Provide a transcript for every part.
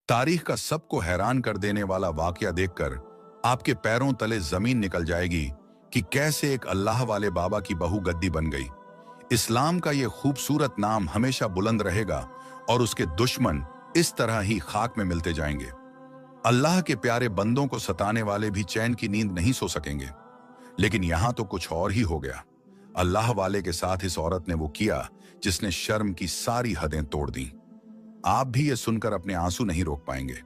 तारीख का सबको हैरान कर देने वाला वाकया देखकर आपके पैरों तले जमीन निकल जाएगी कि कैसे एक अल्लाह वाले बाबा की बहू गद्दी बन गई। इस्लाम का ये खूबसूरत नाम हमेशा बुलंद रहेगा और उसके दुश्मन इस तरह ही खाक में मिलते जाएंगे। अल्लाह के प्यारे बंदों को सताने वाले भी चैन की नींद नहीं सो सकेंगे। लेकिन यहां तो कुछ और ही हो गया। अल्लाह वाले के साथ इस औरत ने वो किया जिसने शर्म की सारी हदें तोड़ दी। आप भी ये सुनकर अपने आंसू नहीं रोक पाएंगे।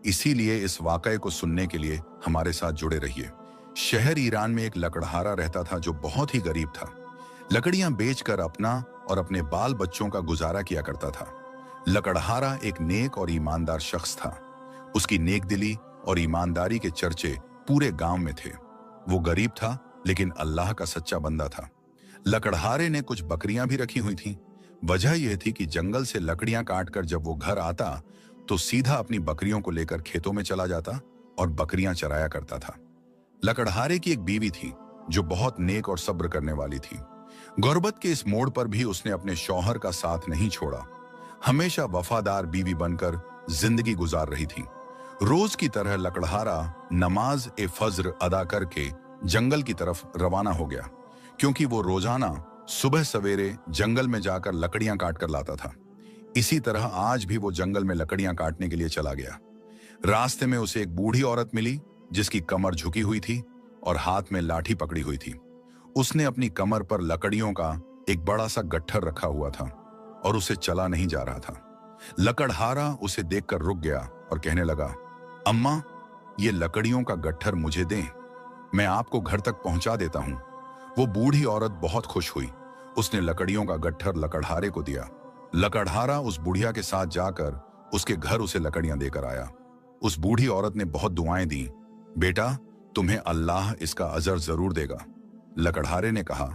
इसीलिए इस वाकये को सुनने के लिए हमारे साथ जुड़े रहिए। शहर ईरान में एक लकड़हारा रहता था जो बहुत ही गरीब था। लकड़ियां बेचकर अपना और अपने बाल बच्चों का गुजारा किया करता था। लकड़हारा एक नेक और ईमानदार शख्स था। उसकी नेकदिली और ईमानदारी के चर्चे पूरे गांव में थे। वो गरीब था लेकिन अल्लाह का सच्चा बंदा था। लकड़हारे ने कुछ बकरियां भी रखी हुई थीं। वजह यह थी कि जंगल से लकड़ियां काटकर जब वो घर आता तो सीधा अपनी बकरियों को लेकर खेतों में चला जाता और बकरियां चराया करता था। लकड़हारे की एक बीवी थी जो बहुत नेक और सब्र करने वाली थी। गुर्बत के इस मोड़ पर भी उसने अपने शौहर का साथ नहीं छोड़ा। हमेशा वफादार बीवी बनकर जिंदगी गुजार रही थी। रोज की तरह लकड़हारा नमाज ए फज्र अदा करके जंगल की तरफ रवाना हो गया, क्योंकि वो रोजाना सुबह सवेरे जंगल में जाकर लकड़ियां काट कर लाता था। इसी तरह आज भी वो जंगल में लकड़ियां काटने के लिए चला गया। रास्ते में उसे एक बूढ़ी औरत मिली जिसकी कमर झुकी हुई थी और हाथ में लाठी पकड़ी हुई थी। उसने अपनी कमर पर लकड़ियों का एक बड़ा सा गट्ठर रखा हुआ था और उसे चला नहीं जा रहा था। लकड़हारा उसे देखकर रुक गया और कहने लगा, अम्मा, ये लकड़ियों का गट्ठर मुझे दें, मैं आपको घर तक पहुंचा देता हूं। वो बूढ़ी औरत बहुत खुश हुई। उसने लकड़ियों का गट्ठर लकड़हारे को दिया। लकड़हारा उस बुढ़िया के साथ जाकर उसके घर उसे लकड़ियां देकर आया। उस बूढ़ी औरत ने बहुत दुआएं दी। बेटा, तुम्हें अल्लाह इसका अजर जरूर देगा। लकड़हारे ने कहा,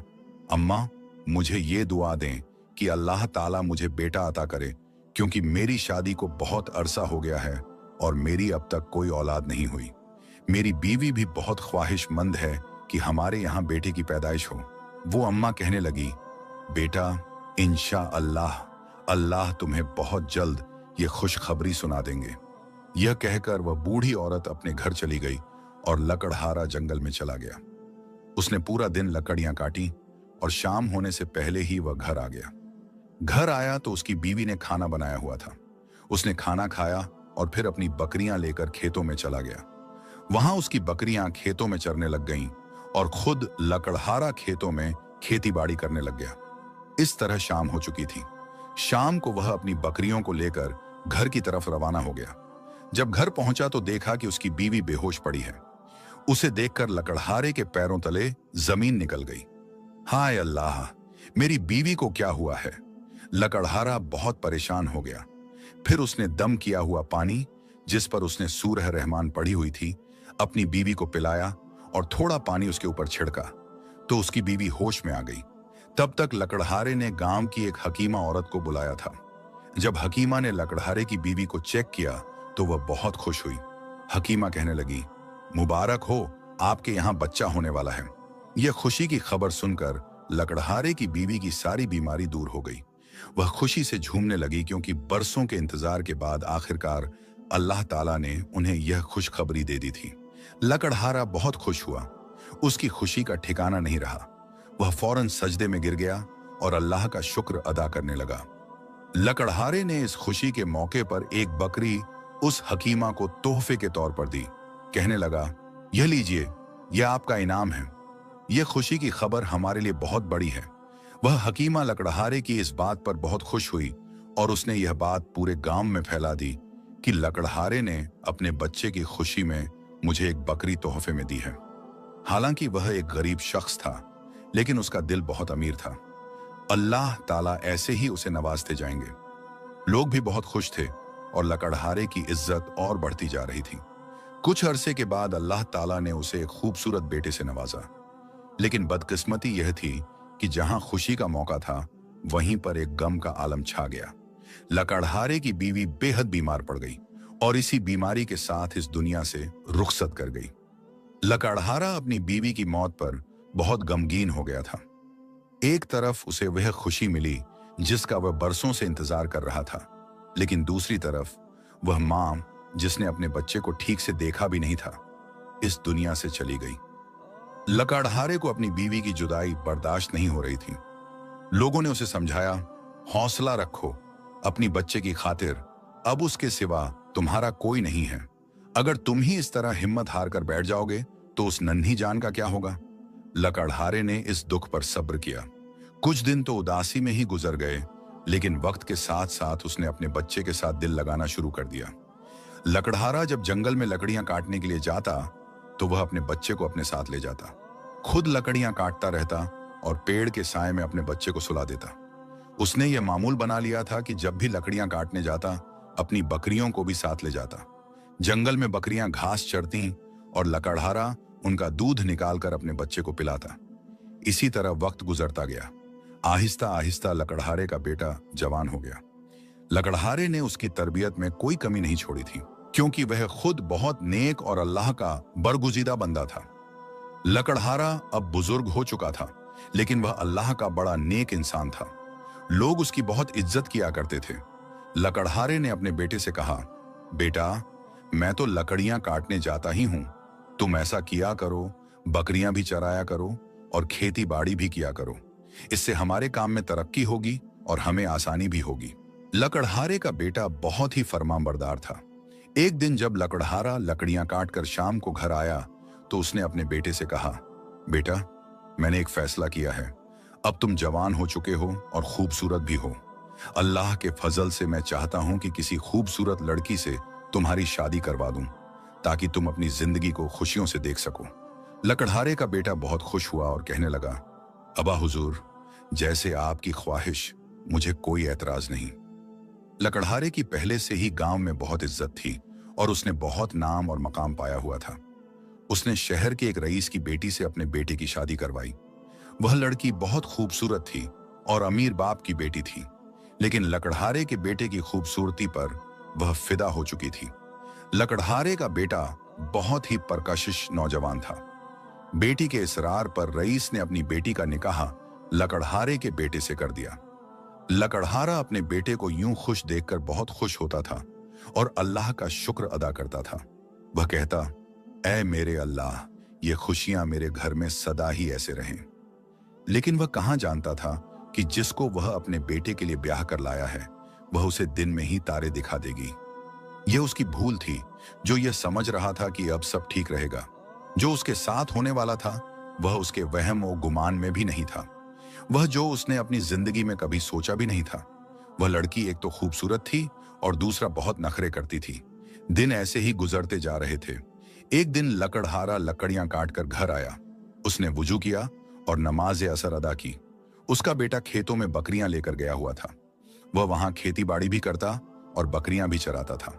अम्मा, मुझे ये दुआ दें कि अल्लाह ताला मुझे बेटा अता करे, क्योंकि मेरी शादी को बहुत अरसा हो गया है और मेरी अब तक कोई औलाद नहीं हुई। मेरी बीवी भी बहुत ख्वाहिशमंद है कि हमारे यहाँ बेटे की पैदाइश हो। वो अम्मा कहने लगी, बेटा, इंशा अल्लाह तुम्हें बहुत जल्द ये खुशखबरी सुना देंगे। यह कहकर वह बूढ़ी औरत अपने घर चली गई और लकड़हारा जंगल में चला गया। उसने पूरा दिन लकड़ियां काटी और शाम होने से पहले ही वह घर आ गया। घर आया तो उसकी बीवी ने खाना बनाया हुआ था। उसने खाना खाया और फिर अपनी बकरियां लेकर खेतों में चला गया। वहां उसकी बकरियां खेतों में चरने लग गईं और खुद लकड़हारा खेतों में खेती बाड़ी करने लग गया। इस तरह शाम हो चुकी थी। शाम को वह अपनी बकरियों को लेकर घर की तरफ रवाना हो गया। जब घर पहुंचा तो देखा कि उसकी बीवी बेहोश पड़ी है। उसे देखकर लकड़हारे के पैरों तले जमीन निकल गई। हाय अल्लाह, मेरी बीवी को क्या हुआ है? लकड़हारा बहुत परेशान हो गया। फिर उसने दम किया हुआ पानी, जिस पर उसने सूरह रहमान पढ़ी हुई थी, अपनी बीवी को पिलाया और थोड़ा पानी उसके ऊपर छिड़का तो उसकी बीवी होश में आ गई। तब तक लकड़हारे ने गांव की एक हकीमा औरत को बुलाया था। जब हकीमा ने लकड़हारे की बीवी को चेक किया तो वह बहुत खुश हुई। हकीमा कहने लगी, मुबारक हो, आपके यहाँ बच्चा होने वाला है। यह खुशी की खबर सुनकर लकड़हारे की बीवी की सारी बीमारी दूर हो गई। वह खुशी से झूमने लगी, क्योंकि बरसों के इंतजार के बाद आखिरकार अल्लाह ताला ने उन्हें यह खुशखबरी दे दी थी। लकड़हारा बहुत खुश हुआ। उसकी खुशी का ठिकाना नहीं रहा। वह फौरन सजदे में गिर गया और अल्लाह का शुक्र अदा करने लगा। लकड़हारे ने इस खुशी के मौके पर एक बकरी उस हकीमा को तोहफे के तौर पर दी। कहने लगा, यह लीजिए, यह आपका इनाम है। यह खुशी की खबर हमारे लिए बहुत बड़ी है। वह हकीमा लकड़हारे की इस बात पर बहुत खुश हुई और उसने यह बात पूरे गांव में फैला दी कि लकड़हारे ने अपने बच्चे की खुशी में मुझे एक बकरी तोहफे में दी है। हालांकि वह एक गरीब शख्स था, लेकिन उसका दिल बहुत अमीर था। अल्लाह ताला ऐसे ही उसे नवाजते जाएंगे। लोग भी बहुत खुश थे और लकड़हारे की इज्जत और बढ़ती जा रही थी। कुछ अरसे के बाद अल्लाह ताला ने उसे एक खूबसूरत बेटे से नवाजा। लेकिन बदकिस्मती यह थी कि जहां खुशी का मौका था, वहीं पर एक गम का आलम छा गया। लकड़हारे की बीवी बेहद बीमार पड़ गई और इसी बीमारी के साथ इस दुनिया से रुखसत कर गई। लकड़हारा अपनी बीवी की मौत पर बहुत गमगीन हो गया था। एक तरफ उसे वह खुशी मिली जिसका वह बरसों से इंतजार कर रहा था, लेकिन दूसरी तरफ वह मां जिसने अपने बच्चे को ठीक से देखा भी नहीं था, इस दुनिया से चली गई। लकड़हारे को अपनी बीवी की जुदाई बर्दाश्त नहीं हो रही थी। लोगों ने उसे समझाया, हौसला रखो, अपनी बच्चे की खातिर अब उसके सिवा तुम्हारा कोई नहीं है। अगर तुम ही इस तरह हिम्मत हार कर बैठ जाओगे तो उस नन्ही जान का क्या होगा। लकड़हारे ने इस दुख पर सब्र किया। कुछ दिन तो उदासी में ही गुजर गए, लेकिन वक्त के साथ साथ उसने अपने बच्चे के साथ दिल लगाना शुरू कर दिया। लकड़हारा जब जंगल में लकड़ियां काटने के लिए जाता तो वह अपने बच्चे को अपने साथ ले जाता, खुद लकड़ियां काटता रहता और पेड़ के साए में अपने बच्चे को सुला देता। उसने यह मामूल बना लिया था कि जब भी लकड़ियां काटने जाता अपनी बकरियों को भी साथ ले जाता। जंगल में बकरियां घास चरती और लकड़हारा उनका दूध निकालकर अपने बच्चे को पिलाता। इसी तरह वक्त गुजरता गया। आहिस्ता आहिस्ता लकड़हारे का बेटा जवान हो गया। लकड़हारे ने उसकी तरबियत में कोई कमी नहीं छोड़ी थी, क्योंकि वह खुद बहुत नेक और अल्लाह का बरगुजीदा बंदा था। लकड़हारा अब बुजुर्ग हो चुका था, लेकिन वह अल्लाह का बड़ा नेक इंसान था। लोग उसकी बहुत इज्जत किया करते थे। लकड़हारे ने अपने बेटे से कहा, बेटा, मैं तो लकड़ियां काटने जाता ही हूं, तुम ऐसा किया करो, बकरियां भी चराया करो और खेती बाड़ी भी किया करो। इससे हमारे काम में तरक्की होगी और हमें आसानी भी होगी। लकड़हारे का बेटा बहुत ही फरमाबरदार था। एक दिन जब लकड़हारा लकड़ियां काटकर शाम को घर आया तो उसने अपने बेटे से कहा, बेटा, मैंने एक फैसला किया है। अब तुम जवान हो चुके हो और खूबसूरत भी हो। अल्लाह के फजल से मैं चाहता हूं कि किसी खूबसूरत लड़की से तुम्हारी शादी करवा दूं, ताकि तुम अपनी जिंदगी को खुशियों से देख सको। लकड़हारे का बेटा बहुत खुश हुआ और कहने लगा, अबा हुजूर, जैसे आपकी ख्वाहिश, मुझे कोई एतराज नहीं। लकड़हारे की पहले से ही गांव में बहुत इज्जत थी और उसने बहुत नाम और मकाम पाया हुआ था। उसने शहर के एक रईस की बेटी से अपने बेटे की शादी करवाई। वह लड़की बहुत खूबसूरत थी और अमीर बाप की बेटी थी, लेकिन लकड़हारे के बेटे की खूबसूरती पर वह फिदा हो चुकी थी। लकड़हारे का बेटा बहुत ही परकशिश नौजवान था। बेटी के इसरार पर रईस ने अपनी बेटी का निकाह लकड़हारे के बेटे से कर दिया। लकड़हारा अपने बेटे को यूं खुश देखकर बहुत खुश होता था और अल्लाह का शुक्र अदा करता था। वह कहता, ऐ मेरे अल्लाह, ये खुशियां मेरे घर में सदा ही ऐसे रहें। लेकिन वह कहां जानता था कि जिसको वह अपने बेटे के लिए ब्याह कर लाया है, वह उसे दिन में ही तारे दिखा देगी। यह उसकी भूल थी, जो यह समझ रहा था कि अब सब ठीक रहेगा। जो उसके साथ होने वाला था, वह उसके वहम और गुमान में भी नहीं था। वह जो उसने अपनी जिंदगी में कभी सोचा भी नहीं था। वह लड़की एक तो खूबसूरत थी और दूसरा बहुत नखरे करती थी। दिन ऐसे ही गुजरते जा रहे थे। एक दिन लकड़हारा लकड़ियां काटकर घर आया। उसने वुजू किया और नमाज असर अदा की। उसका बेटा खेतों में बकरियां लेकर गया हुआ था। वह वहां खेती बाड़ी भी करता और बकरियां भी चराता था।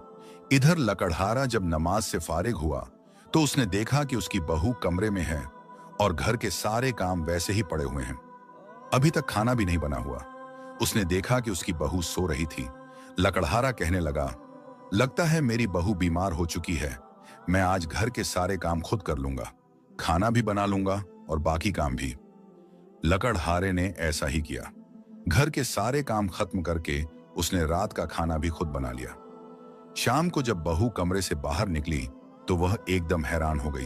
इधर लकड़हारा जब नमाज से फारिग हुआ तो उसने देखा कि उसकी बहू कमरे में है और घर के सारे काम वैसे ही पड़े हुए हैं। अभी तक खाना भी नहीं बना हुआ। उसने देखा कि उसकी बहू सो रही थी। लकड़हारा कहने लगा, लगता है मेरी बहू बीमार हो चुकी है। मैं आज घर के सारे काम खुद कर लूंगा, खाना भी बना लूंगा और बाकी काम भी। लकड़हारे ने ऐसा ही किया। घर के सारे काम खत्म करके उसने रात का खाना भी खुद बना लिया। शाम को जब बहू कमरे से बाहर निकली तो वह एकदम हैरान हो गई,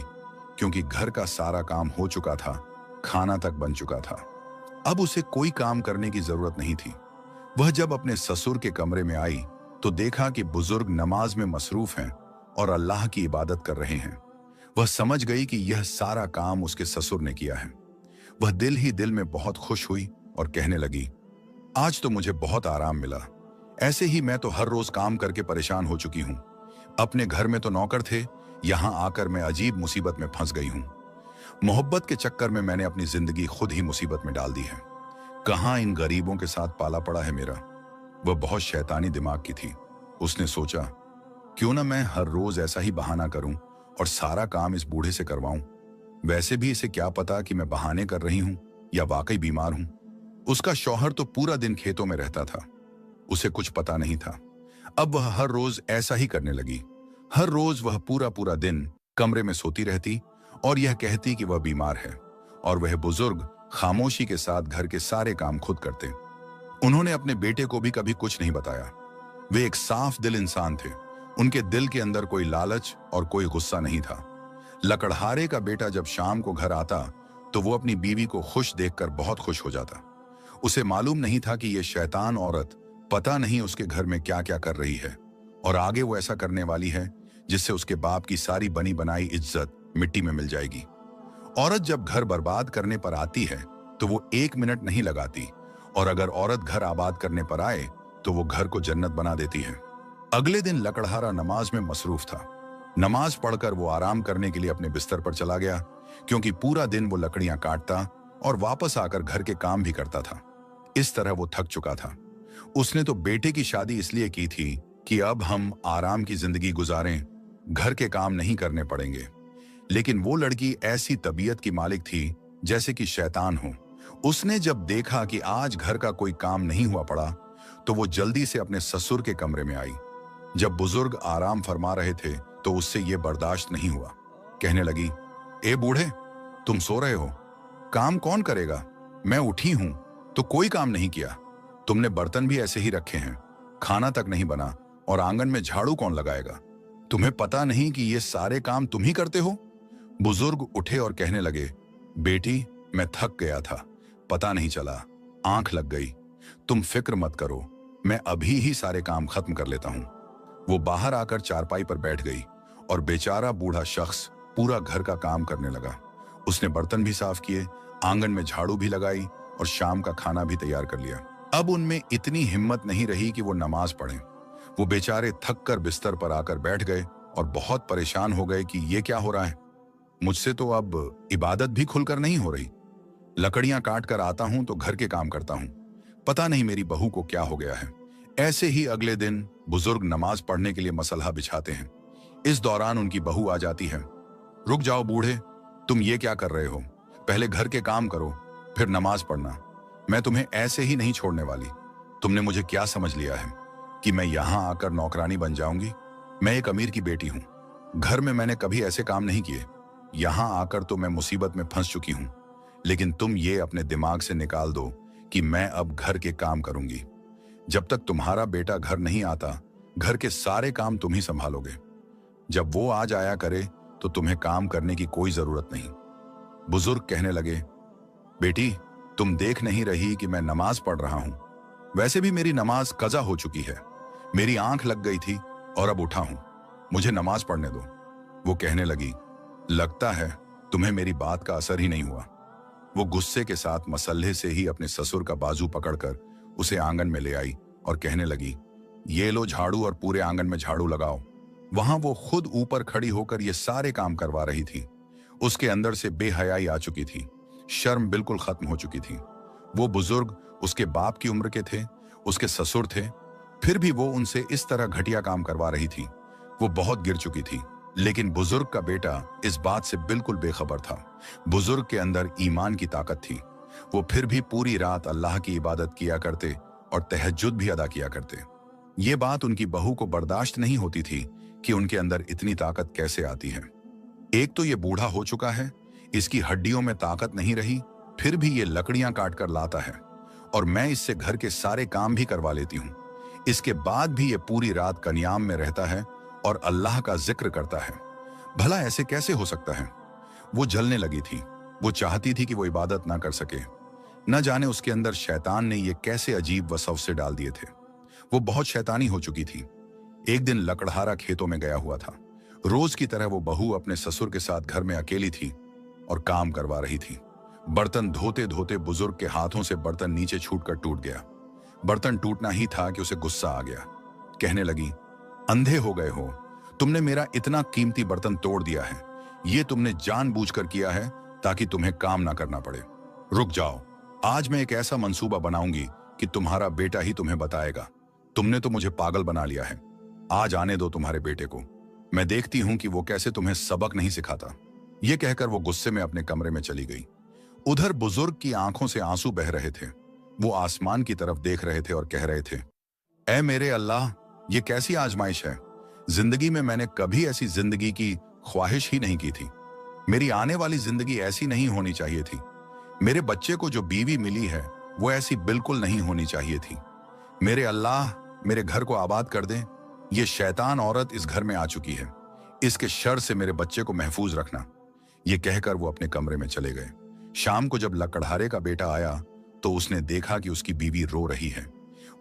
क्योंकि घर का सारा काम हो चुका था, खाना तक बन चुका था। अब उसे कोई काम करने की जरूरत नहीं थी। वह जब अपने ससुर के कमरे में आई तो देखा कि बुजुर्ग नमाज में मसरूफ हैं और अल्लाह की इबादत कर रहे हैं। वह समझ गई कि यह सारा काम उसके ससुर ने किया है। वह दिल ही दिल में बहुत खुश हुई और कहने लगी, आज तो मुझे बहुत आराम मिला। ऐसे ही मैं तो हर रोज काम करके परेशान हो चुकी हूँ। अपने घर में तो नौकर थे, यहाँ आकर मैं अजीब मुसीबत में फंस गई हूँ। मोहब्बत के चक्कर में मैंने अपनी जिंदगी खुद ही मुसीबत में डाल दी है। कहाँ इन गरीबों के साथ पाला पड़ा है मेरा। वह बहुत शैतानी दिमाग की थी। उसने सोचा, क्यों ना मैं हर रोज ऐसा ही बहाना करूं और सारा काम इस बूढ़े से करवाऊं। वैसे भी इसे क्या पता कि मैं बहाने कर रही हूं या वाकई बीमार हूं। उसका शौहर तो पूरा दिन खेतों में रहता था, उसे कुछ पता नहीं था। अब वह हर रोज ऐसा ही करने लगी। हर रोज वह पूरा पूरा दिन कमरे में सोती रहती और यह कहती कि वह बीमार है, और वह बुजुर्ग खामोशी के साथ घर के सारे काम खुद करते। उन्होंने अपने बेटे को भी कभी कुछ नहीं बताया। वे एक साफ दिल इंसान थे। उनके दिल के अंदर कोई लालच और कोई गुस्सा नहीं था। लकड़हारे का बेटा जब शाम को घर आता तो वो अपनी बीवी को खुश देखकर बहुत खुश हो जाता। उसे मालूम नहीं था कि ये शैतान औरत पता नहीं उसके घर में क्या क्या कर रही है और आगे वो ऐसा करने वाली है जिससे उसके बाप की सारी बनी बनाई इज्जत मिट्टी में मिल जाएगी। औरत जब घर बर्बाद करने पर आती है तो वो 1 मिनट नहीं लगाती, और अगर औरत घर आबाद करने पर आए तो वो घर को जन्नत बना देती है। अगले दिन लकड़हारा नमाज में मसरूफ था। नमाज पढ़कर वो आराम करने के लिए अपने बिस्तर पर चला गया, क्योंकि पूरा दिन वो लकड़ियां काटता और वापस आकर घर के काम भी करता था। इस तरह वो थक चुका था। उसने तो बेटे की शादी इसलिए की थी कि अब हम आराम की जिंदगी गुजारें, घर के काम नहीं करने पड़ेंगे। लेकिन वो लड़की ऐसी तबीयत की मालिक थी जैसे कि शैतान हो। उसने जब देखा कि आज घर का कोई काम नहीं हुआ पड़ा तो वो जल्दी से अपने ससुर के कमरे में आई। जब बुजुर्ग आराम फरमा रहे थे तो उससे ये बर्दाश्त नहीं हुआ। कहने लगी, ए बूढ़े, तुम सो रहे हो, काम कौन करेगा? मैं उठी हूं तो कोई काम नहीं किया। तुमने बर्तन भी ऐसे ही रखे हैं, खाना तक नहीं बना, और आंगन में झाड़ू कौन लगाएगा? तुम्हें पता नहीं कि ये सारे काम तुम ही करते हो? बुजुर्ग उठे और कहने लगे, बेटी, मैं थक गया था, पता नहीं चला, आंख लग गई। तुम फिक्र मत करो, मैं अभी ही सारे काम खत्म कर लेता हूं। वो बाहर आकर चारपाई पर बैठ गई और बेचारा बूढ़ा शख्स पूरा घर का काम करने लगा। उसने बर्तन भी साफ किए, आंगन में झाड़ू भी लगाई और शाम का खाना भी तैयार कर लिया। अब उनमें इतनी हिम्मत नहीं रही कि वो नमाज पढ़ें। वो बेचारे थक कर बिस्तर पर आकर बैठ गए और बहुत परेशान हो गए कि ये क्या हो रहा है। मुझसे तो अब इबादत भी खुलकर नहीं हो रही। लकड़ियां काट कर आता हूं तो घर के काम करता हूं, पता नहीं मेरी बहू को क्या हो गया है। ऐसे ही अगले दिन बुजुर्ग नमाज पढ़ने के लिए मसल्हा बिछाते हैं। इस दौरान उनकी बहू आ जाती है। रुक जाओ बूढ़े, तुम ये क्या कर रहे हो? पहले घर के काम करो, फिर नमाज पढ़ना। मैं तुम्हें ऐसे ही नहीं छोड़ने वाली। तुमने मुझे क्या समझ लिया है कि मैं यहां आकर नौकरानी बन जाऊंगी? मैं एक अमीर की बेटी हूं, घर में मैंने कभी ऐसे काम नहीं किए। यहां आकर तो मैं मुसीबत में फंस चुकी हूं, लेकिन तुम ये अपने दिमाग से निकाल दो कि मैं अब घर के काम करूंगी। जब तक तुम्हारा बेटा घर नहीं आता, घर के सारे काम तुम ही संभालोगे। जब वो आ जाया करे तो तुम्हें काम करने की कोई जरूरत नहीं। बुजुर्ग कहने लगे, बेटी, तुम देख नहीं रही कि मैं नमाज पढ़ रहा हूं? वैसे भी मेरी नमाज कज़ा हो चुकी है। मेरी आंख लग गई थी और अब उठा हूं, मुझे नमाज पढ़ने दो। वो कहने लगी, लगता है तुम्हें मेरी बात का असर ही नहीं हुआ। वो गुस्से के साथ मसल्हे से ही अपने ससुर का बाजू पकड़कर उसे आंगन में ले आई और कहने लगी, ये लो झाड़ू और पूरे आंगन में झाड़ू लगाओ। वहां वो खुद ऊपर खड़ी होकर ये सारे काम करवा रही थी। उसके अंदर से बेहयाई आ चुकी थी, शर्म बिल्कुल खत्म हो चुकी थी। वो बुजुर्ग उसके बाप की उम्र के थे, उसके ससुर थे, फिर भी वो उनसे इस तरह घटिया काम करवा रही थी। वो बहुत गिर चुकी थी, लेकिन बुजुर्ग का बेटा इस बात से बिल्कुल बेखबर था। बुजुर्ग के अंदर ईमान की ताकत थी। वो फिर भी पूरी रात अल्लाह की इबादत किया करते और तहज्जुद भी अदा किया करते। ये बात उनकी बहू को बर्दाश्त नहीं होती थी कि उनके अंदर इतनी ताकत कैसे आती है। एक तो ये बूढ़ा हो चुका है, इसकी हड्डियों में ताकत नहीं रही, फिर भी ये लकड़ियां काट कर लाता है और मैं इससे घर के सारे काम भी करवा लेती हूँ। इसके बाद भी ये पूरी रात कनियाम में रहता है और अल्लाह का जिक्र करता है। भला ऐसे कैसे हो सकता है? वो जलने लगी थी। वो चाहती थी कि वो इबादत ना कर सके। न जाने उसके अंदर शैतान ने ये कैसे अजीब वसवसे डाल दिए थे। वो बहुत शैतानी हो चुकी थी। एक दिन लकड़हारा खेतों में गया हुआ था। रोज की तरह वो बहू अपने ससुर के साथ घर में अकेली थी और काम करवा रही थी। बर्तन धोते धोते बुजुर्ग के हाथों से बर्तन नीचे छूटकर टूट गया। बर्तन टूटना ही था कि उसे गुस्सा आ गया। कहने लगी, अंधे हो गए हो, तुमने मेरा इतना कीमती बर्तन तोड़ दिया है। ये तुमने जानबूझकर किया है ताकि तुम्हें काम ना करना पड़े। रुक जाओ, आज मैं एक ऐसा मंसूबा बनाऊंगी कि तुम्हारा बेटा ही तुम्हें बताएगा। तुमने तो मुझे पागल बना लिया है। आज आने दो तुम्हारे बेटे को, मैं देखती हूं कि वो कैसे तुम्हें सबक नहीं सिखाता। ये कहकर वो गुस्से में अपने कमरे में चली गई। उधर बुजुर्ग की आंखों से आंसू बह रहे थे। वो आसमान की तरफ देख रहे थे और कह रहे थे, ऐ मेरे अल्लाह, ये कैसी आजमाइश है। जिंदगी में मैंने कभी ऐसी जिंदगी की ख्वाहिश ही नहीं की थी। मेरी आने वाली जिंदगी ऐसी नहीं होनी चाहिए थी। मेरे बच्चे को जो बीवी मिली है वो ऐसी बिल्कुल नहीं होनी चाहिए थी। मेरे अल्लाह, मेरे घर को आबाद कर दें। ये शैतान औरत इस घर में आ चुकी है, इसके शर से मेरे बच्चे को महफूज रखना। ये कहकर वो अपने कमरे में चले गए। शाम को जब लकड़हारे का बेटा आया तो उसने देखा कि उसकी बीवी रो रही है।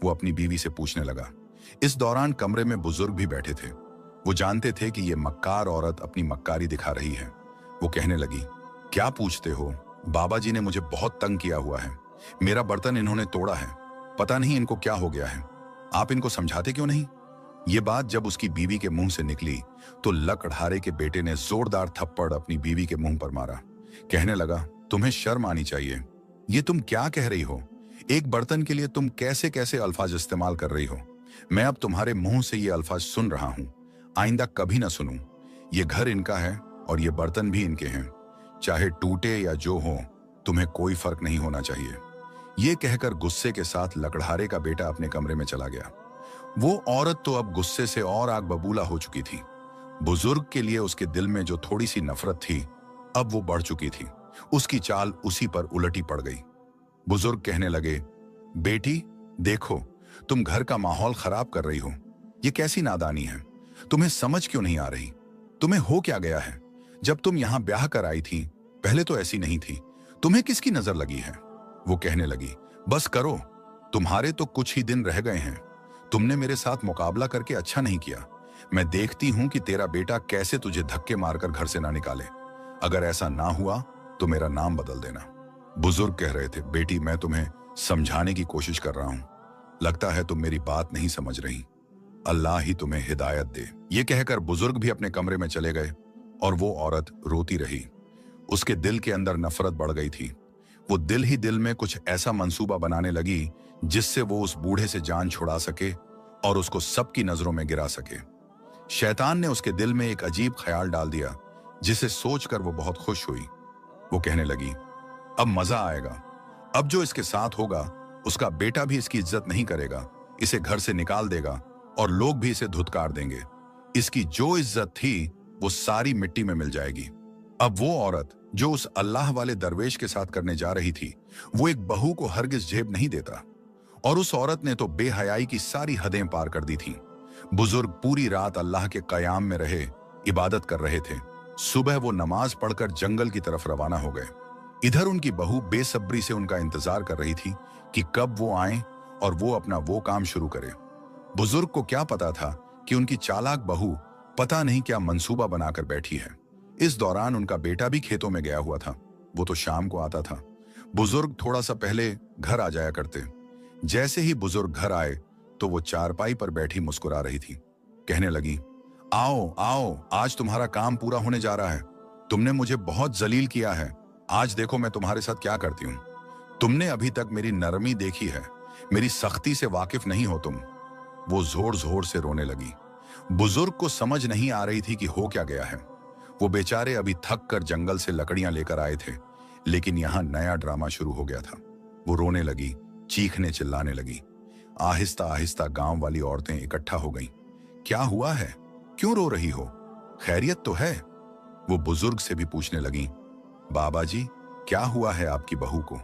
वो अपनी बीवी से पूछने लगा। इस दौरान कमरे में बुजुर्ग भी बैठे थे। वो जानते थे कि ये मक्कार औरत अपनी मक्कारी दिखा रही है। वो कहने लगी, क्या पूछते हो? बाबा जी ने मुझे बहुत तंग किया हुआ है। मेरा बर्तन इन्होंने तोड़ा है, पता नहीं इनको क्या हो गया है। आप इनको समझाते क्यों नहीं? ये बात जब उसकी बीवी के मुंह से निकली तो लकड़हारे के बेटे ने जोरदार थप्पड़ अपनी बीवी के मुंह पर मारा। कहने लगा, तुम्हें शर्म आनी चाहिए। ये तुम क्या कह रही हो? एक बर्तन के लिए तुम कैसे कैसे अल्फाज इस्तेमाल कर रही हो? मैं अब तुम्हारे मुंह से ये अल्फाज सुन रहा हूं, आइंदा कभी ना सुनूं। ये घर इनका है और ये बर्तन भी इनके हैं, चाहे टूटे या जो हो, तुम्हें कोई फर्क नहीं होना चाहिए। ये कहकर गुस्से के साथ लकड़हारे का बेटा अपने कमरे में चला गया। वो औरत तो अब गुस्से से और आग बबूला हो चुकी थी। बुजुर्ग के लिए उसके दिल में जो थोड़ी सी नफरत थी, अब वो बढ़ चुकी थी। उसकी चाल उसी पर उलटी पड़ गई। बुजुर्ग कहने लगे, बेटी देखो, तुम घर का माहौल खराब कर रही हो। ये कैसी नादानी है? तुम्हें समझ क्यों नहीं आ रही? तुम्हें हो क्या गया है? जब तुम यहां ब्याह कर आई थी, पहले तो ऐसी नहीं थी। तुम्हें किसकी नजर लगी है? वो कहने लगी, बस करो, तुम्हारे तो कुछ ही दिन रह गए हैं। तुमने मेरे साथ मुकाबला करके अच्छा नहीं किया। मैं देखती हूं कि तेरा बेटा कैसे तुझे धक्के मारकर घर से ना निकाले। अगर ऐसा ना हुआ तो मेरा नाम बदल देना। बुजुर्ग कह रहे थे, बेटी मैं तुम्हें समझाने की कोशिश कर रहा हूं, लगता है तुम मेरी बात नहीं समझ रही। अल्लाह ही तुम्हें हिदायत दे। ये कहकर बुजुर्ग भी अपने कमरे में चले गए और वो औरत रोती रही। उसके दिल के अंदर नफरत बढ़ गई थी। वो दिल ही दिल में कुछ ऐसा मंसूबा बनाने लगी जिससे वो उस बूढ़े से जान छुड़ा सके और उसको सबकी नजरों में गिरा सके। शैतान ने उसके दिल में एक अजीब ख्याल डाल दिया जिसे सोचकर वो बहुत खुश हुई। वो कहने लगी, अब मजा आएगा। अब जो इसके साथ होगा उसका बेटा भी इसकी इज्जत नहीं करेगा, इसे घर से निकाल देगा और लोग भी इसे धुतकार देंगे। इसकी जो इज्जत थी वो सारी मिट्टी में मिल जाएगी। अब वो औरत जो उस अल्लाह वाले दरवेश के साथ करने जा रही थी, वो एक बहू को हरगिज झेप नहीं देता। और उस औरत ने तो बेहयाई की सारी हदें पार कर दी थी। बुजुर्ग पूरी रात अल्लाह के कयाम में रहे, इबादत कर रहे थे। सुबह वो नमाज पढ़कर जंगल की तरफ रवाना हो गए। इधर उनकी बहू बेसब्री से उनका इंतजार कर रही थी कि कब वो आए और वो अपना वो काम शुरू करे। बुजुर्ग को क्या पता था कि उनकी चालाक बहू पता नहीं क्या मंसूबा बनाकर बैठी है। इस दौरान उनका बेटा भी खेतों में गया हुआ था। वो तो शाम को आता था। बुजुर्ग थोड़ा सा पहले घर आ जाया करते। जैसे ही बुजुर्ग घर आए तो वो चारपाई पर बैठी मुस्कुरा रही थी। कहने लगी, आओ आओ, आज तुम्हारा काम पूरा होने जा रहा है। तुमने मुझे बहुत जलील किया है, आज देखो मैं तुम्हारे साथ क्या करती हूँ। तुमने अभी तक मेरी नरमी देखी है, मेरी सख्ती से वाकिफ नहीं हो तुम। वो जोर जोर से रोने लगी। बुजुर्ग को समझ नहीं आ रही थी कि हो क्या गया है। वो बेचारे अभी थक कर जंगल से लकड़ियां लेकर आए थे, लेकिन यहाँ नया ड्रामा शुरू हो गया था। वो रोने लगी, चीखने चिल्लाने लगी। आहिस्ता आहिस्ता गांव वाली औरतें इकट्ठा हो गईं। क्या हुआ है? क्यों रो रही हो? खैरियत तो है? वो बुजुर्ग से भी पूछने लगी, बाबा जी क्या हुआ है आपकी बहू को?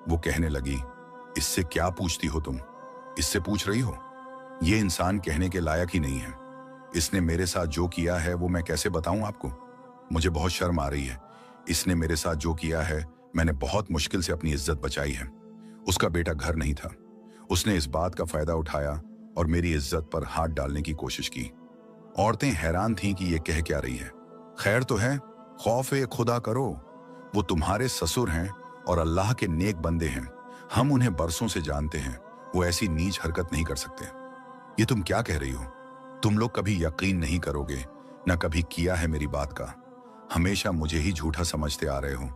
वो कहने लगी, इससे क्या पूछती हो तुम? इससे पूछ रही हो? ये इंसान कहने के लायक ही नहीं है। इसने मेरे साथ जो किया है वो मैं कैसे बताऊं आपको? मुझे बहुत शर्म आ रही है। इसने मेरे साथ जो किया है, मैंने बहुत मुश्किल से अपनी इज्जत बचाई है। उसका बेटा घर नहीं था। उसने इस बात का फायदा उठाया और मेरी इज्जत पर हाथ डालने की कोशिश की। औरतें हैरान थीं कि ये कह क्या रही है। खैर तो है, खौफ-ए खुदा करो। वो तुम्हारे ससुर हैं और अल्लाह के नेक बंदे हैं। हम उन्हें बरसों से जानते हैं। वो ऐसी नीच हरकत नहीं कर सकते। ये तुम क्या कह रही हो? तुम लोग कभी यकीन नहीं करोगे, न कभी किया है मेरी बात का। हमेशा मुझे ही झूठा समझते आ रहे हो।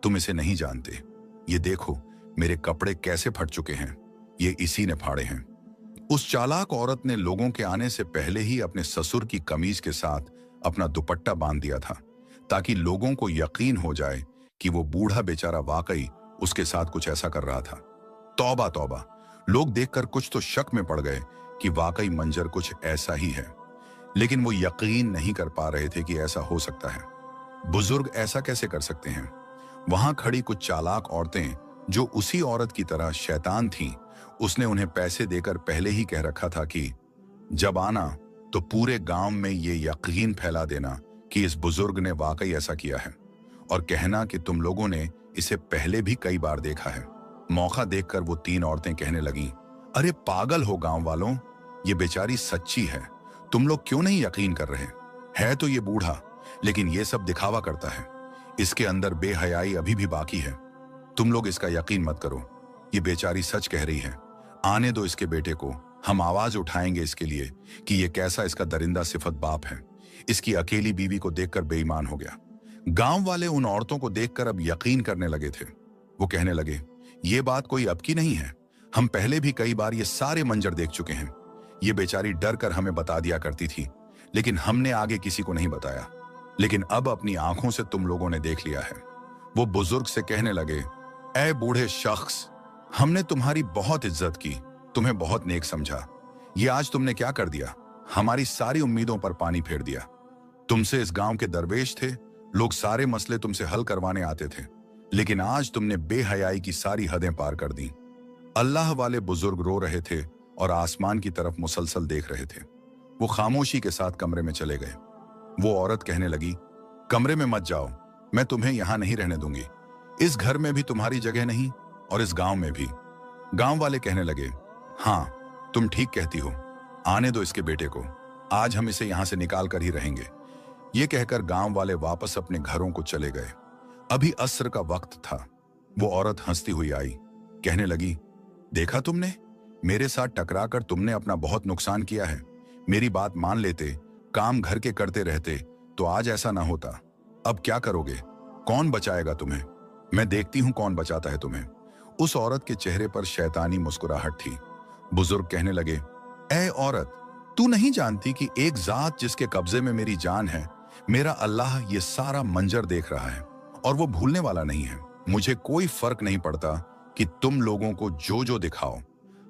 तुम इसे नहीं जानते। ये देखो मेरे कपड़े कैसे फट चुके हैं, ये इसी ने फाड़े हैं। उस चालाक औरत ने लोगों के आने से पहले ही अपने ससुर की कमीज के साथ अपना दुपट्टा बांध दिया था, ताकि लोगों को यकीन हो जाए कि वो बूढ़ा बेचारा वाकई उसके साथ कुछ ऐसा कर रहा था। तौबा तौबा, लोग देखकर कुछ तो शक में पड़ गए कि वाकई मंजर कुछ ऐसा ही है, लेकिन वो यकीन नहीं कर पा रहे थे कि ऐसा हो सकता है। बुजुर्ग ऐसा कैसे कर सकते हैं? वहां खड़ी कुछ चालाक औरतें जो उसी औरत की तरह शैतान थीं, उसने उन्हें पैसे देकर पहले ही कह रखा था कि जब आना तो पूरे गांव में ये यकीन फैला देना कि इस बुजुर्ग ने वाकई ऐसा किया है, और कहना कि तुम लोगों ने इसे पहले भी कई बार देखा है। मौका देखकर वो 3 औरतें कहने लगीं, अरे पागल हो गांव वालों, ये बेचारी सच्ची है, तुम लोग क्यों नहीं यकीन कर रहे? है तो ये बूढ़ा, लेकिन ये सब दिखावा करता है, इसके अंदर बेहयाई अभी भी बाकी है। तुम लोग इसका यकीन मत करो, ये बेचारी सच कह रही है। आने दो इसके बेटे को, हम आवाज उठाएंगे इसके लिए कि ये कैसा इसका दरिंदा सिफत बाप है। इसकी अकेली बीवी को देखकर बेईमान हो गया। गांव वाले उन औरतों को देखकर अब यकीन करने लगे थे। वो कहने लगे, ये बात कोई अब की नहीं है, हम पहले भी कई बार ये सारे मंजर देख चुके हैं। ये बेचारी डर कर हमें बता दिया करती थी, लेकिन हमने आगे किसी को नहीं बताया, लेकिन अब अपनी आंखों से तुम लोगों ने देख लिया है। वो बुजुर्ग से कहने लगे, ऐ बूढ़े शख्स, हमने तुम्हारी बहुत इज्जत की, तुम्हें बहुत नेक समझा। ये आज तुमने क्या कर दिया? हमारी सारी उम्मीदों पर पानी फेर दिया। तुमसे इस गांव के दरवेश थे, लोग सारे मसले तुमसे हल करवाने आते थे, लेकिन आज तुमने बेहयाई की सारी हदें पार कर दी। अल्लाह वाले बुजुर्ग रो रहे थे और आसमान की तरफ मुसलसल देख रहे थे। वो खामोशी के साथ कमरे में चले गए। वो औरत कहने लगी, कमरे में मत जाओ, मैं तुम्हें यहां नहीं रहने दूंगी। इस घर में भी तुम्हारी जगह नहीं और इस गांव में भी। गांव वाले कहने लगे, हाँ तुम ठीक कहती हो, आने दो इसके बेटे को, आज हम इसे यहां से निकाल कर ही रहेंगे। ये कहकर गांव वाले वापस अपने घरों को चले गए। अभी अस्र का वक्त था। वो औरत हंसती हुई आई, कहने लगी, देखा तुमने, मेरे साथ टकरा कर तुमने अपना बहुत नुकसान किया है। मेरी बात मान लेते, काम घर के करते रहते, तो आज ऐसा ना होता। अब क्या करोगे? कौन बचाएगा तुम्हें? मैं देखती हूं कौन बचाता है तुम्हें। उस औरत के चेहरे पर शैतानी मुस्कुराहट थी। बुजुर्ग कहने लगे, ऐ औरत, तू नहीं जानती कि एक जात जिसके कब्जे में मेरी जान है, मेरा अल्लाह ये सारा मंजर देख रहा है और वो भूलने वाला नहीं है। मुझे कोई फर्क नहीं पड़ता कि तुम लोगों को जो जो दिखाओ,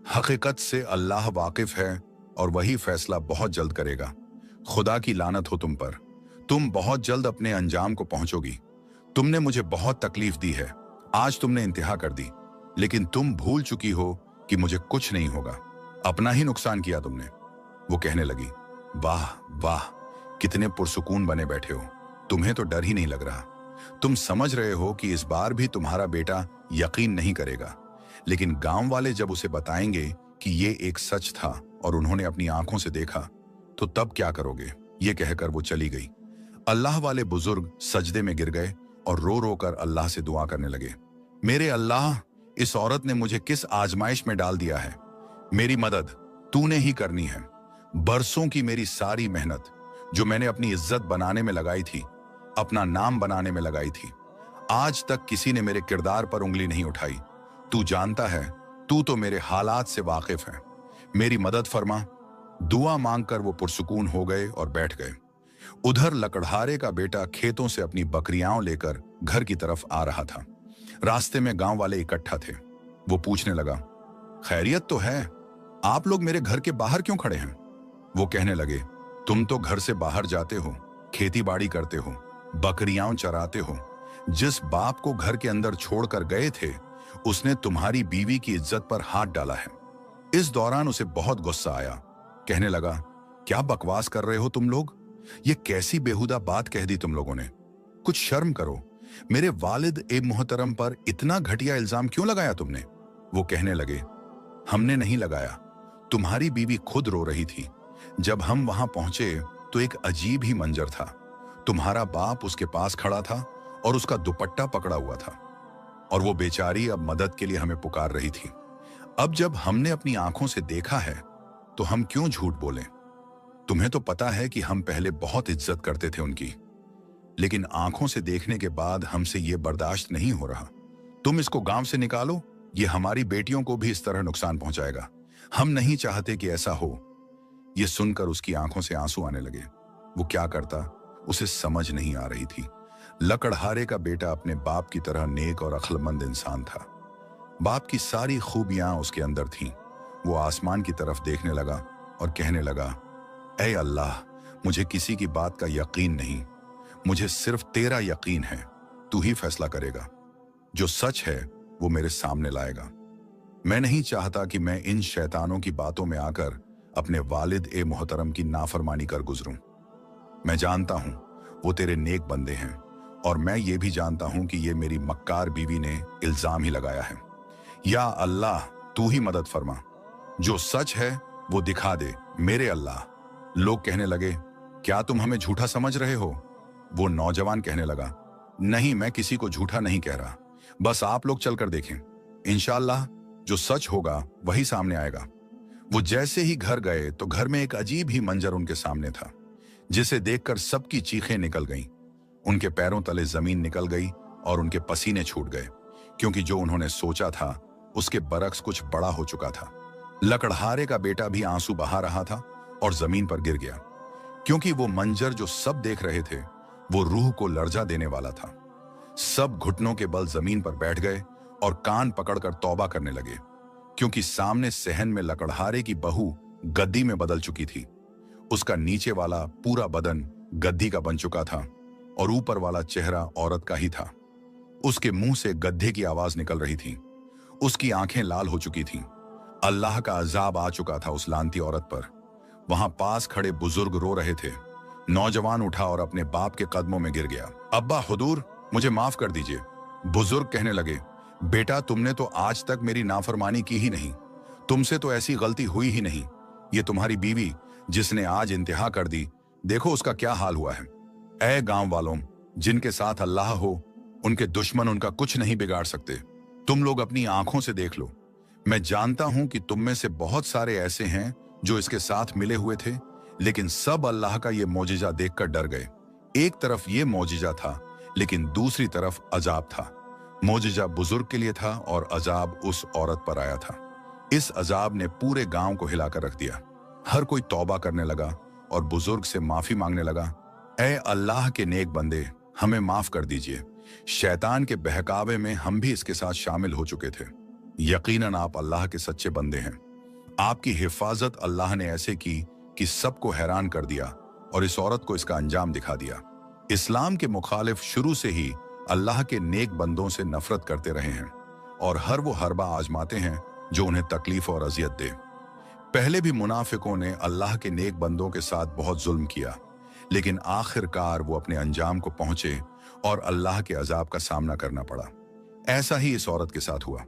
हकीकत से अल्लाह वाकिफ है और वही फैसला बहुत जल्द करेगा। खुदा की लानत हो तुम पर, तुम बहुत जल्द अपने अंजाम को पहुंचोगी। तुमने मुझे बहुत तकलीफ दी है, आज तुमने इंतहा कर दी, लेकिन तुम भूल चुकी हो कि मुझे कुछ नहीं होगा। अपना ही नुकसान किया तुमने। वो कहने लगी, वाह वाह, कितने पुरसुकून बने बैठे हो, तुम्हें तो डर ही नहीं लग रहा। तुम समझ रहे हो कि इस बार भी तुम्हारा बेटा यकीन नहीं करेगा, लेकिन गांव वाले जब उसे बताएंगे कि ये एक सच था और उन्होंने अपनी आंखों से देखा, तो तब क्या करोगे? ये कहकर वो चली गई। अल्लाह वाले बुजुर्ग सजदे में गिर गए और रो रो कर अल्लाह से दुआ करने लगे, मेरे अल्लाह, इस औरत ने मुझे किस आजमाइश में डाल दिया है, मेरी मदद तूने ही करनी है। बरसों की मेरी सारी मेहनत जो मैंने अपनी इज्जत बनाने में लगाई थी, अपना नाम बनाने में लगाई थी, आज तक किसी ने मेरे किरदार पर उंगली नहीं उठाई। तू जानता है, तू तो मेरे हालात से वाकिफ है, मेरी मदद फरमा। दुआ मांगकर वो पुरसुकून हो गए और बैठ गए। उधर लकड़हारे का बेटा खेतों से अपनी बकरियां लेकर घर की तरफ आ रहा था। रास्ते में गांव वाले इकट्ठा थे। वो पूछने लगा, खैरियत तो है, आप लोग मेरे घर के बाहर क्यों खड़े हैं? वो कहने लगे, तुम तो घर से बाहर जाते हो, खेती बाड़ी करते हो, बकरियां चराते हो। जिस बाप को घर के अंदर छोड़कर गए थे, उसने तुम्हारी बीवी की इज्जत पर हाथ डाला है। इस दौरान उसे बहुत गुस्सा आया। कहने लगा, क्या बकवास कर रहे हो तुम लोग? ये कैसी बेहुदा बात कह दी तुम लोगों ने? कुछ शर्म करो। मेरे वालिद ए मुहतरम पर इतना घटिया इल्जाम क्यों लगाया तुमने? वो कहने लगे, हमने नहीं लगाया, तुम्हारी बीवी खुद रो रही थी। जब हम वहां पहुंचे तो एक अजीब ही मंजर था। तुम्हारा बाप उसके पास खड़ा था और उसका दुपट्टा पकड़ा हुआ था, और वो बेचारी अब मदद के लिए हमें पुकार रही थी। अब जब हमने अपनी आंखों से देखा है तो हम क्यों झूठ बोलें? तुम्हें तो पता है कि हम पहले बहुत इज्जत करते थे उनकी, लेकिन आंखों से देखने के बाद हमसे ये बर्दाश्त नहीं हो रहा। तुम इसको गांव से निकालो, ये हमारी बेटियों को भी इस तरह नुकसान पहुंचाएगा। हम नहीं चाहते कि ऐसा हो। ये सुनकर उसकी आंखों से आंसू आने लगे। वो क्या करता, उसे समझ नहीं आ रही थी। लकड़हारे का बेटा अपने बाप की तरह नेक और अक्लमंद इंसान था। बाप की सारी खूबियां उसके अंदर थीं। वो आसमान की तरफ देखने लगा और कहने लगा, ऐ अल्लाह, मुझे किसी की बात का यकीन नहीं, मुझे सिर्फ तेरा यकीन है। तू ही फैसला करेगा, जो सच है वो मेरे सामने लाएगा। मैं नहीं चाहता कि मैं इन शैतानों की बातों में आकर अपने वालिद ए मोहतरम की नाफरमानी कर गुजरूं। मैं जानता हूं वो तेरे नेक बंदे हैं, और मैं ये भी जानता हूं कि ये मेरी मक्कार बीवी ने इल्जाम ही लगाया है। या अल्लाह, तू ही मदद फरमा, जो सच है वो दिखा दे मेरे अल्लाह। लोग कहने लगे, क्या तुम हमें झूठा समझ रहे हो? वो नौजवान कहने लगा, नहीं, मैं किसी को झूठा नहीं कह रहा, बस आप लोग चलकर देखें, इंशाअल्लाह जो सच होगा वही सामने आएगा। वो जैसे ही घर गए तो घर में एक अजीब ही मंजर उनके सामने था, जिसे देखकर सबकी चीखें निकल गईं। उनके पैरों तले जमीन निकल गई और उनके पसीने छूट गए, क्योंकि जो उन्होंने सोचा था उसके बरक्स कुछ बड़ा हो चुका था। लकड़हारे का बेटा भी आंसू बहा रहा था और जमीन पर गिर गया, क्योंकि वो मंजर जो सब देख रहे थे वो रूह को लर्जा देने वाला था। सब घुटनों के बल जमीन पर बैठ गए और कान पकड़कर तौबा करने लगे, क्योंकि सामने सहन में लकड़हारे की बहू गद्दी में बदल चुकी थी। उसका नीचे वाला पूरा बदन गद्दी का बन चुका था और ऊपर वाला चेहरा औरत का ही था। उसके मुंह से गद्धे की आवाज निकल रही थी। उसकी आंखें लाल हो चुकी थीं। अल्लाह का अजाब आ चुका था उस लानती औरत पर। वहां पास खड़े बुजुर्ग रो रहे थे। नौजवान उठा और अपने बाप के कदमों में गिर गया। अब्बा हुजूर, मुझे माफ कर दीजिए। बुजुर्ग कहने लगे, बेटा तुमने तो आज तक मेरी नाफरमानी की ही नहीं, तुमसे तो ऐसी गलती हुई ही नहीं। ये तुम्हारी बीवी जिसने आज इंतहा कर दी, देखो उसका क्या हाल हुआ है। ऐ गांव वालों, जिनके साथ अल्लाह हो, उनके दुश्मन उनका कुछ नहीं बिगाड़ सकते। तुम लोग अपनी आंखों से देख लो। मैं जानता हूं कि तुम में से बहुत सारे ऐसे हैं जो इसके साथ मिले हुए थे, लेकिन सब अल्लाह का ये मौजिजा देखकर डर गए। एक तरफ ये मौजिजा था, लेकिन दूसरी तरफ अजाब था। मौजिजा बुजुर्ग के लिए था और अजाब उस औरत पर आया था। इस अजाब ने पूरे गांव को हिलाकर रख दिया। हर कोई तौबा करने लगा और बुजुर्ग से माफी मांगने लगा, ऐ अल्लाह के नेक बंदे, हमें माफ कर दीजिए। शैतान के बहकावे में हम भी इसके साथ शामिल हो चुके थे। यकीनन आप अल्लाह के सच्चे बंदे हैं। आपकी हिफाजत अल्लाह ने ऐसे की कि सबको हैरान कर दिया और इस औरत को इसका अंजाम दिखा दिया। इस्लाम के मुखालिफ शुरू से ही अल्लाह के नेक बंदों से नफरत करते रहे हैं और हर वो हरबा आजमाते हैं जो उन्हें तकलीफ और अजियत दे। पहले भी मुनाफिकों ने अल्लाह के नेक बंदों के साथ बहुत जुल्म किया, लेकिन आखिरकार वो अपने अंजाम को पहुंचे और अल्लाह के अजाब का सामना करना पड़ा। ऐसा ही इस औरत के साथ हुआ।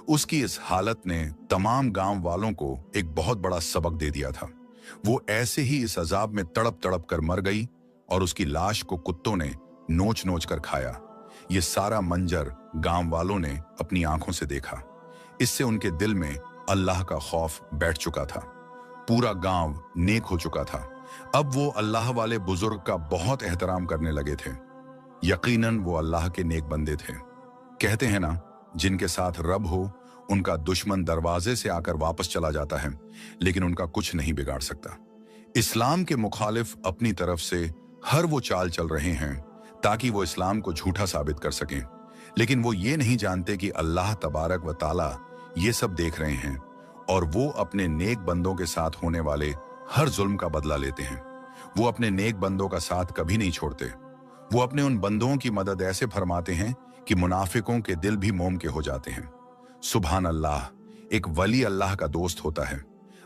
उसकी इस हालत ने तमाम गांव वालों को एक बहुत बड़ा सबक दे दिया था। वो ऐसे ही इस अजाब में तड़प तड़प कर मर गई और उसकी लाश को कुत्तों ने नोच नोच कर खाया। ये सारा मंजर गांव वालों ने अपनी आंखों से देखा। इससे उनके दिल में अल्लाह का खौफ बैठ चुका था। पूरा गांव नेक हो चुका था। अब वो अल्लाह वाले बुजुर्ग का बहुत एहतराम करने लगे थे। यकीनन वो अल्लाह के नेक बंदे थे। कहते हैं ना, जिनके साथ रब हो उनका दुश्मन दरवाजे से आकर वापस चला जाता है, लेकिन उनका कुछ नहीं बिगाड़ सकता। इस्लाम के मुखालिफ अपनी तरफ से हर वो चाल चल रहे हैं ताकि वो इस्लाम को झूठा साबित कर सकें, लेकिन वो ये नहीं जानते कि अल्लाह तबारक व ताला ये सब देख रहे हैं और वो अपने नेक बंदों के साथ होने वाले हर जुल्म का बदला लेते हैं। वो अपने नेक बंदों का साथ कभी नहीं छोड़ते। वो अपने उन बंदों की मदद ऐसे फरमाते हैं कि मुनाफिकों के दिल भी मोम के हो जाते हैं। सुभान अल्लाह, एक वली अल्लाह का दोस्त होता है।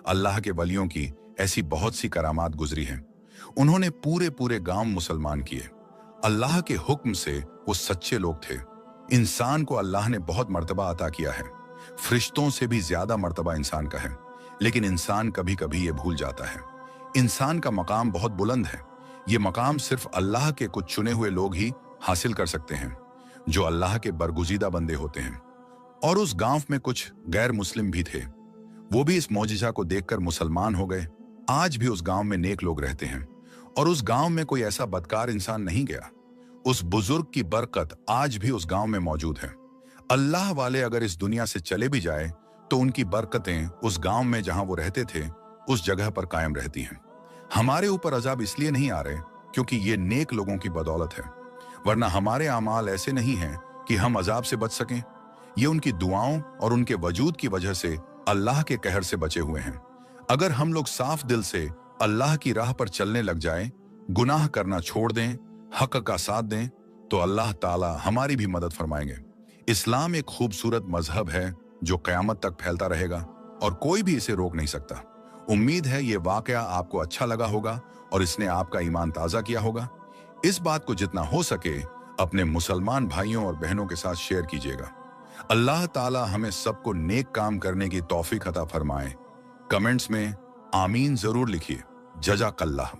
अल्लाह के वलियों की ऐसी बहुत सी करामात गुजरी हैं। उन्होंने पूरे पूरे गांव मुसलमान किए। अल्लाह के हुक्म से वो सच्चे लोग थे। इंसान को अल्लाह ने बहुत मर्तबा अता किया है। फरिश्तों से भी ज्यादा मर्तबा इंसान का है, लेकिन इंसान कभी कभी ये भूल जाता है। इंसान का मकाम बहुत बुलंद है। ये मकाम सिर्फ अल्लाह के कुछ चुने हुए लोग ही हासिल कर सकते हैं, जो अल्लाह के बरगुजीदा बंदे होते हैं। और उस गांव में कुछ गैर मुस्लिम भी थे। वो भी इस मौजिजा को देखकर मुसलमान हो गए। आज भी उस गांव में नेक लोग रहते हैं और उस गांव में कोई ऐसा बदकार इंसान नहीं गया। उस बुजुर्ग की बरकत आज भी उस गांव में मौजूद है। अल्लाह वाले अगर इस दुनिया से चले भी जाए तो उनकी बरकतें उस गांव में जहां वो रहते थे उस जगह पर कायम रहती हैं। हमारे ऊपर अजाब इसलिए नहीं आ रहे क्योंकि ये नेक लोगों की बदौलत है, वरना हमारे आमाल ऐसे नहीं हैं कि हम अजाब से बच सकें। ये उनकी दुआओं और उनके वजूद की वजह से अल्लाह के कहर से बचे हुए हैं। अगर हम लोग साफ दिल से अल्लाह की राह पर चलने लग जाएं, गुनाह करना छोड़ दें, हक का साथ दें, तो अल्लाह ताला हमारी भी मदद फरमाएंगे। इस्लाम एक खूबसूरत मजहब है जो क़यामत तक फैलता रहेगा और कोई भी इसे रोक नहीं सकता। उम्मीद है ये वाकया आपको अच्छा लगा होगा और इसने आपका ईमान ताज़ा किया होगा। इस बात को जितना हो सके अपने मुसलमान भाइयों और बहनों के साथ शेयर कीजिएगा। अल्लाह ताला हमें सबको नेक काम करने की तौफीक अता फरमाए। कमेंट्स में आमीन जरूर लिखिए। जज़ाकल्लाह।